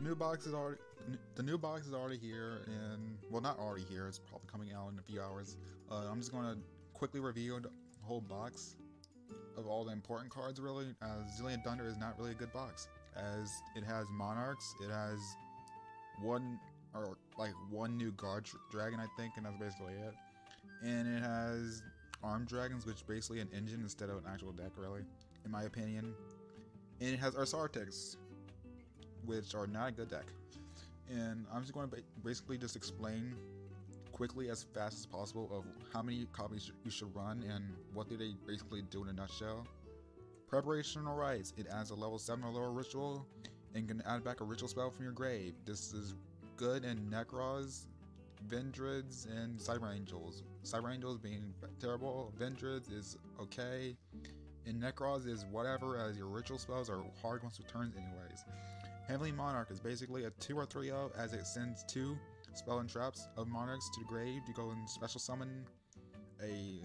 the new box is already here, and well, not already here. It's probably coming out in a few hours. I'm just going to quickly review the whole box of all the important cards. Really, Zillion Thunder is not really a good box, as it has monarchs. It has one new guard dragon, I think, and that's basically it. And it has armed dragons, which is basically an engine instead of an actual deck, really, in my opinion. And it has Arsaartics, which are not a good deck. And I'm just going to basically just explain quickly as fast as possible of how many copies you should run and what do they basically do in a nutshell. Preparational rites. It adds a level 7 or lower ritual and can add back a ritual spell from your grave. This is good in Necros, Vendrids, and Cyber Angels. Cyber Angels being terrible, Vendrids is okay, and Necros is whatever, as your ritual spells are hard once it turns anyways. Heavenly Monarch is basically a 2 or 3-0, as it sends 2 spell and traps of monarchs to the grave to go and special summon a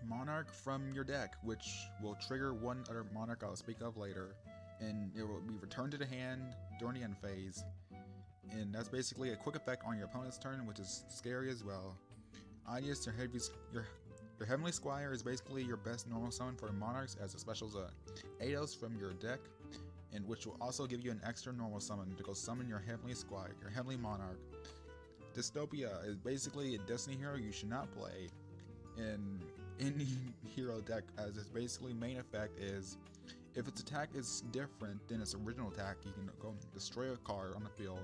monarch from your deck, which will trigger one other monarch I'll speak of later, and it will be returned to the hand during the end phase. And that's basically a quick effect on your opponent's turn, which is scary as well. Ideas to your Heavenly Squire is basically your best normal summon for the monarchs, as it specials Ados from your deck, and which will also give you an extra normal summon to go summon your Heavenly Squire, your Heavenly Monarch. Dystopia is basically a Destiny hero you should not play in any hero deck, as its basically main effect is if its attack is different than its original attack, you can go destroy a card on the field.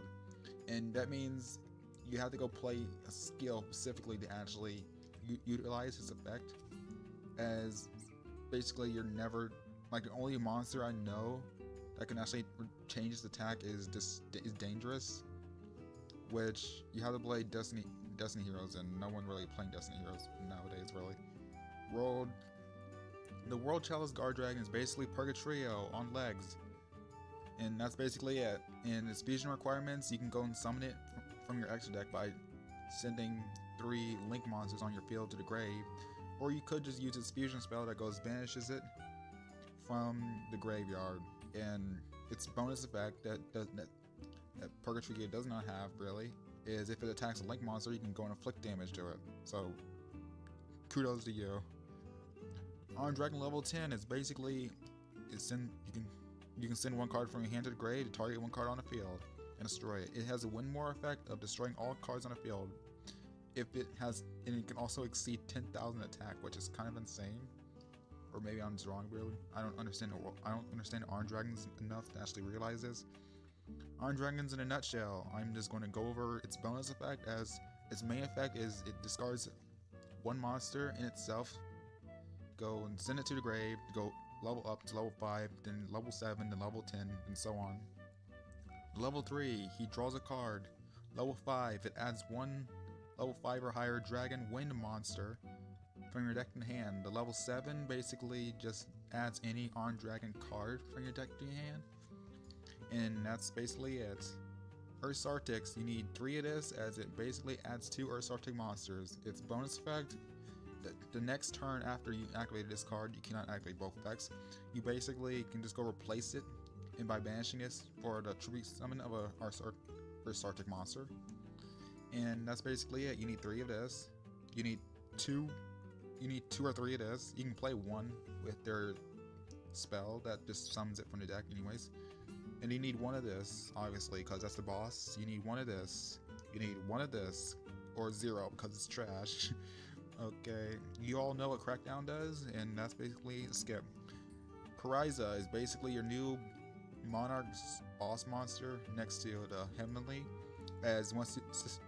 And that means you have to go play a skill specifically to actually utilize his effect, as basically you're never, like, the only monster I know that can actually change his attack is dangerous, which you have to play Destiny heroes, and no one really playing Destiny heroes nowadays, really. The World Chalice Guard Dragon is basically Purgatrio on legs, and that's basically it. And its fusion requirements, you can go and summon it from your extra deck by sending 3 link monsters on your field to the grave, or you could just use its fusion spell that banishes it from the graveyard. And its bonus effect that Purgatrio does not have, really, is if it attacks a link monster, you can go and inflict damage to it. So kudos to you. On Dragon level 10 is basically you can send 1 card from your hand to the grave to target 1 card on the field and destroy it. It has a win more effect of destroying all cards on the field. And it can also exceed 10,000 attack, which is kind of insane. Or maybe I'm just wrong, really. I don't understand Iron Dragons enough to actually realize this. Iron Dragons in a nutshell. I'm just going to go over its bonus effect, as its main effect is it discards 1 monster in itself, go and send it to the grave, go level up to level 5, then level 7, then level 10, and so on. Level 3, he draws a card. Level 5, it adds 1 level 5 or higher dragon wind monster from your deck in hand. The level 7 basically just adds any on dragon card from your deck to your hand. And that's basically it. Arsaartics, you need 3 of this, as it basically adds 2 Arsaartic monsters. Its bonus effect, the next turn after you activate this card, you cannot activate both effects. You basically can just go replace it, and by banishing this for the tribute summon of a Arsaartic monster. And that's basically it. You need 3 of this. You need 2 or 3 of this. You can play 1 with their spell that just summons it from the deck anyways. And you need 1 of this, obviously, because that's the boss. You need 1 of this. You need 1 of this, or 0 because it's trash. Okay, you all know what Crackdown does, and that's basically a skip. Kariza is basically your new Monarch's boss monster next to the Heavenly, as once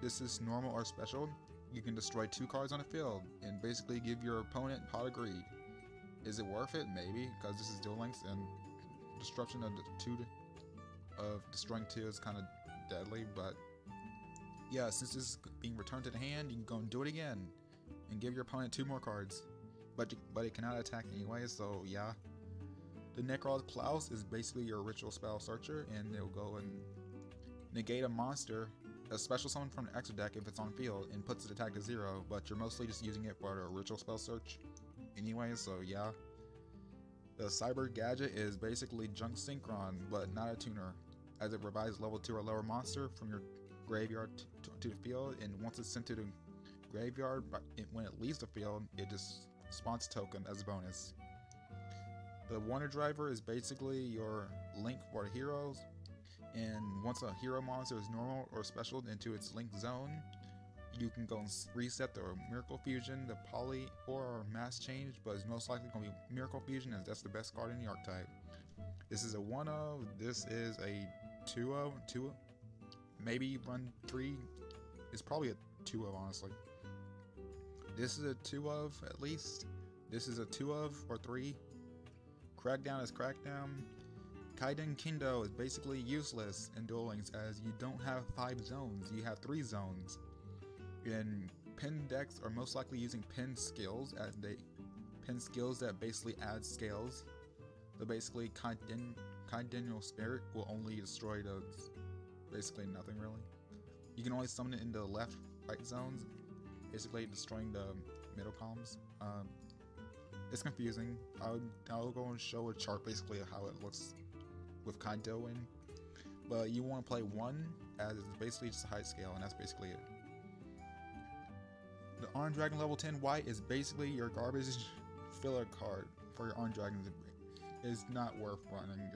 this is normal or special, you can destroy 2 cards on the field and basically give your opponent Pot of Greed. Is it worth it? Maybe, because this is Duel Links, and disruption of destroying 2 is kind of deadly, but yeah, since this is being returned to the hand, you can go and do it again and give your opponent 2 more cards, but it cannot attack anyway, so yeah. The Necros Klaus is basically your ritual spell searcher, and it'll go and negate a monster, a special summon from the extra deck if it's on field, and puts its attack to 0, but you're mostly just using it for the ritual spell search anyway, so yeah. The Cyber Gadget is basically Junk Synchron, but not a tuner. as it revives level 2 or lower monster from your graveyard to the field, and once it's sent to the graveyard, when it leaves the field, it just spawns a token as a bonus. The Wonder Driver is basically your link for the heroes, and once a hero monster is normal or special into its link zone, you can go and reset the Miracle Fusion, the Poly, or Mass Change, but it's most likely going to be Miracle Fusion as that's the best card in the archetype. This is a 1-of, this is a 2-of, maybe run 3, it's probably a 2-of honestly. This is a 2-of at least, this is a 2-of or 3. Crackdown is Crackdown. Kaiden Kendo is basically useless in Duel Links as you don't have 5 zones, you have 3 zones. And pin decks are most likely using pin skills that basically add scales. So basically Kaiden Spirit will only destroy those, basically nothing really. You can only summon it in the left, right zones, basically destroying the middle columns. It's confusing. I'll go and show a chart basically of how it looks with Kaido in. But you want to play 1 as it's basically just a high scale, and that's basically it. The Iron Dragon level 10 white is basically your garbage filler card for your Iron Dragons. It's not worth running.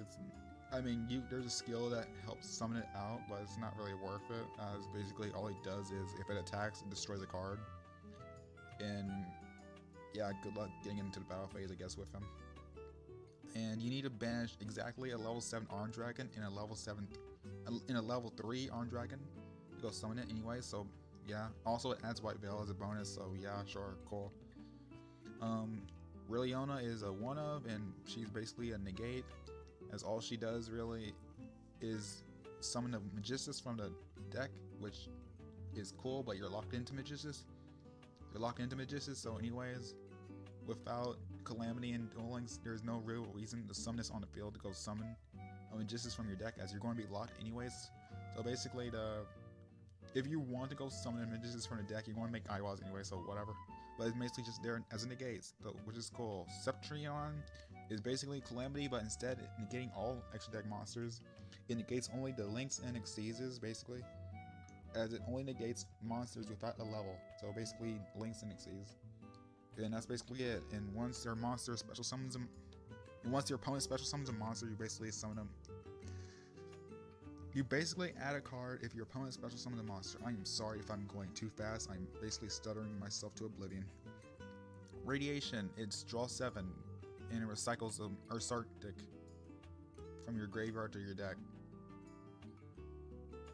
There's a skill that helps summon it out, but it's not really worth it, as basically all it does is if it attacks, it destroys a card. And yeah, good luck getting into the battle phase, I guess, with him. And you need to banish exactly a level 7 Iron Dragon and a level 3 Iron Dragon to go summon it anyway, so yeah. Also, it adds White Veil as a bonus, so yeah, sure, cool. Rilliona is a 1-of, and she's basically a negate, as all she does really is summon a Magistus from the deck, which is cool, but you're locked into Magistus. So anyways, without Calamity and Duel Links, there's no real reason to summon this on the field to go summon a Magistus from your deck, as you're going to be locked anyways. So basically, if you want to go summon a Magistus from the deck, you're going to make Iwas anyway, so whatever. But it's basically just there as a negate, so, which is cool. Septrion is basically Calamity, but instead negating all extra deck monsters, it negates only the Links and Exceeds, basically, as it only negates monsters without a level. So basically, Links and Exceeds. And that's basically it. And once your monster special summons them, once your opponent special summons a monster, you basically summon them. You basically add a card if your opponent special summons a monster. I am sorry if I'm going too fast. I'm basically stuttering myself to oblivion. Radiation, it's draw 7, and it recycles the Ursarctic from your graveyard to your deck.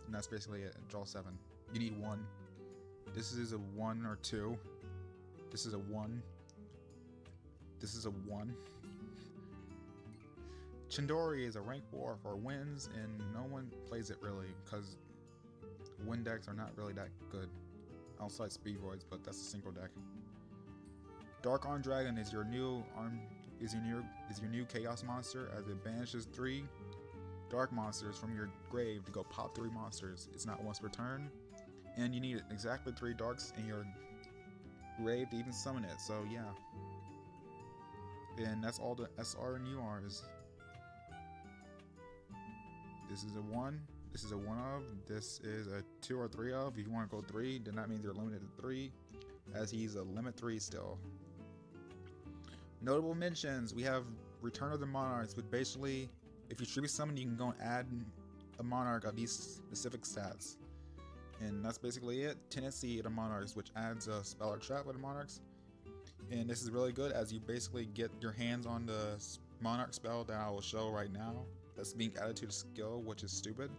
And that's basically it. Draw 7. You need 1. This is a 1 or 2. This is a 1. This is a 1. Chindori is a rank 4 for wins, and no one plays it really because win decks are not really that good outside Speedroids, but that's a single deck. Dark Iron Dragon is your new chaos monster, as it banishes 3 dark monsters from your grave to go pop 3 monsters. It's not once per turn, and you need exactly 3 darks in your grave to even summon it. So yeah, and that's all the SR and URs. This is a 1. This is a 1-of. This is a 2 or 3-of. If you want to go 3, then that means you're limited to 3, as he's a limit 3 still. Notable mentions: we have Return of the Monarchs, which basically, if you tribute summon, you can go and add a monarch of these specific stats. And that's basically it. Tendency of the Monarchs, which adds a spell or trap with the Monarchs. And this is really good, as you basically get your hands on the Monarch spell that I will show right now. That's being added to the skill, which is stupid.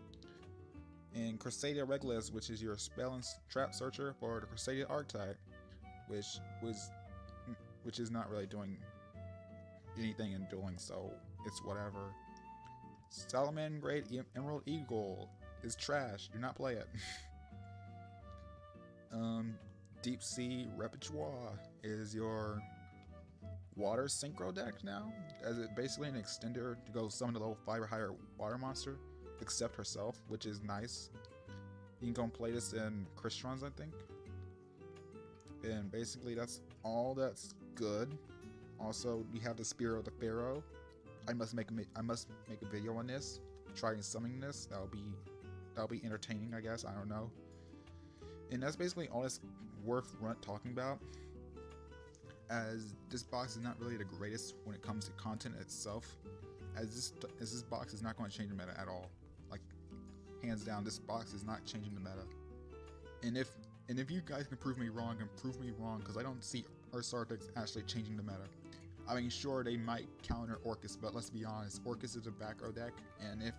And Crusadia Regulus, which is your spell and trap searcher for the Crusadia archetype, which is not really doing anything in dueling, so it's whatever. Salaman Great Emerald Eagle is trash. Do not play it. Deep Sea Repertoire is your water synchro deck now, as it basically an extender to go summon a level 5 or higher water monster, except herself, which is nice. You can go and play this in Crystons, I think. And basically that's all that's good. Also, you have the Spear of the Pharaoh. I must make a video on this. try summoning this. That'll be entertaining, I guess. I don't know. And that's basically all that's worth talking about, as this box is not really the greatest when it comes to content itself, as this box is not going to change the meta at all. Like, hands down, this box is not changing the meta. And if you guys can prove me wrong, because I don't see Arceus actually changing the meta. I mean, sure, they might counter Orcus, but let's be honest, Orcus is a back row deck, and if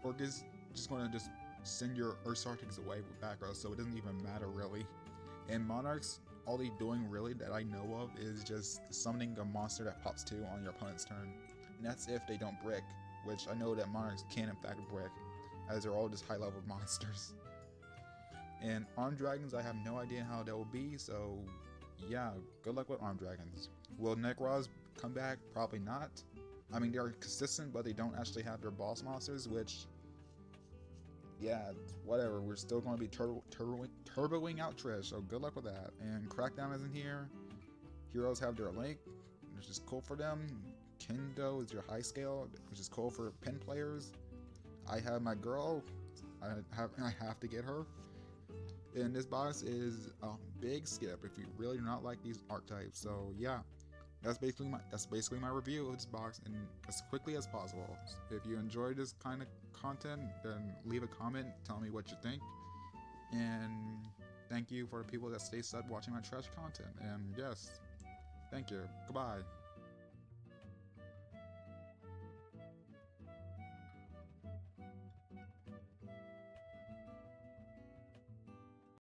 Orcus just going to just send your Arceus away with back row, so it doesn't even matter really. And Monarchs, all they doing really that I know of is just summoning a monster that pops 2 on your opponent's turn. And that's if they don't brick, which I know that Monarchs can in fact brick, as they're all just high level monsters. And Armed Dragons, I have no idea how that will be, so yeah, good luck with Armed Dragons. Will Necros come back? Probably not. I mean, they're consistent, but they don't actually have their boss monsters, which, yeah, whatever. We're still going to be turboing out Trish, so good luck with that. And Crackdown isn't here. Heroes have their link, which is cool for them. Kendo is your high scale, which is cool for pin players. I have my girl. I have to get her. And this box is a big skip if you really do not like these archetypes. So yeah, that's basically my review of this box, and as quickly as possible. If you enjoyed this kind of content, then leave a comment, tell me what you think, and thank you for the people that stay sub watching my trash content. And yes, thank you. Goodbye.